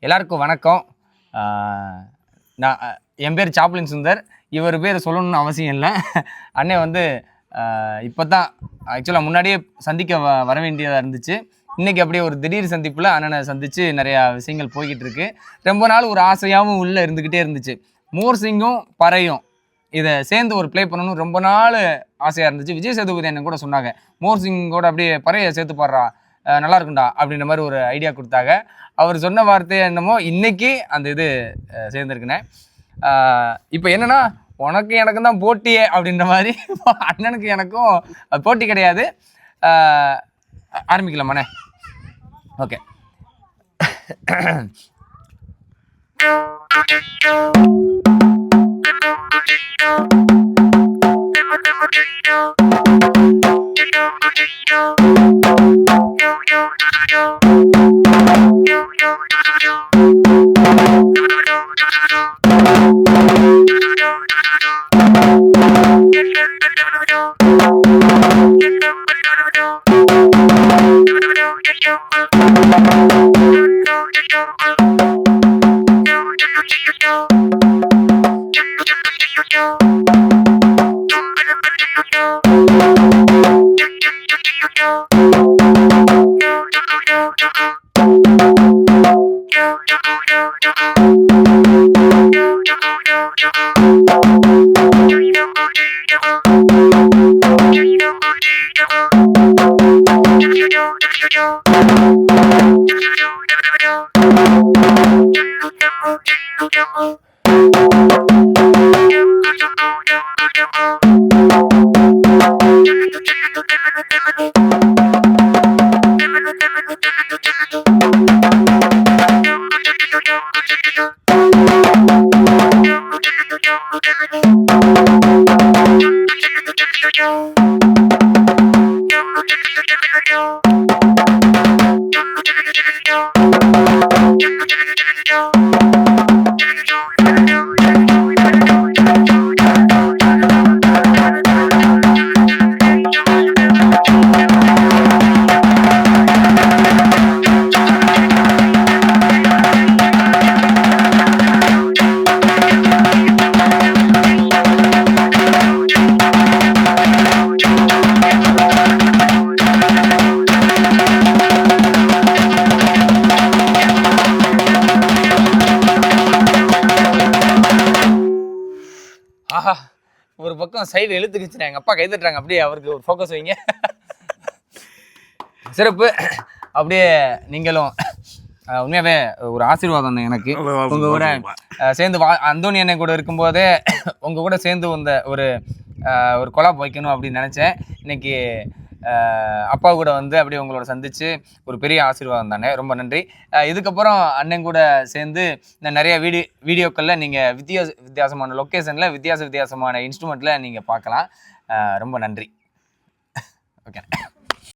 எல்லாருக்கும் வணக்கம். நான் என் பேர் சாப்ளின் சுந்தர். இவர் பேர் சொல்லணும்னு அவசியம் இல்லை. அண்ணன் வந்து இப்போ தான் ஆக்சுவலாக முன்னாடியே சந்திக்க வர வேண்டியதாக இருந்துச்சு. இன்றைக்கி அப்படியே ஒரு திடீர் சந்திப்பில் அண்ணனை சந்தித்து நிறையா விஷயங்கள் போய்கிட்டு இருக்கு. ரொம்ப நாள் ஒரு ஆசையாகவும் உள்ளே இருந்துக்கிட்டே இருந்துச்சு. மோர்சிங்கும் பறையும் இதை சேர்ந்து ஒரு ப்ளே பண்ணணும்னு ரொம்ப நாள் ஆசையாக இருந்துச்சு. விஜய் சேதுபதி அண்ணன் கூட சொன்னாங்க, மோர்சிங்கோட அப்படியே பறையை சேர்த்து பாடுறா, நல்லா இருக்குண்டா அப்படின்ற மாதிரி ஒரு ஐடியா கொடுத்தாங்க. அவர் சொன்ன வார்த்தை என்னமோ இன்னைக்கு அந்த இது சேர்ந்துருக்குண்ணே. இப்போ என்னன்னா, உனக்கு எனக்கும் தான் போட்டியே அப்படின்ற மாதிரி அண்ணனுக்கு எனக்கும் போட்டி கிடையாது. ஆரம்பிக்கலாமாண்ணே? ஓகே. ஆஹா, ஒரு பக்கம் சைடு இழுத்துக்குச்சுனா எங்கள் அப்பா கைதட்டுறாங்க. அப்படியே அவருக்கு ஒரு ஃபோக்கஸ் வைங்க. சிறப்பு. அப்படியே நீங்களும் உண்மையாகவே ஒரு ஆசீர்வாதம் தான் எனக்கு. உங்கள் கூட சேர்ந்து அந்தோணி அண்ணன் கூட இருக்கும்போதே உங்கள் கூட சேர்ந்து வந்த ஒரு கொலாப் வைக்கணும் அப்படின்னு நினச்சேன். இன்னைக்கு அப்பா கூட வந்து அப்படியே உங்களோட சந்தித்து ஒரு பெரிய ஆசீர்வாதம் தானே. ரொம்ப நன்றி. இதுக்கப்புறம் அண்ணன் கூட சேர்ந்து நிறைய வீடியோக்களில் நீங்கள் வித்தியாசமான லொக்கேஷனில் வித்தியாசமான இன்ஸ்ட்ருமெண்ட்டில் நீங்கள் பார்க்கலாம். ரொம்ப நன்றி. ஓகே.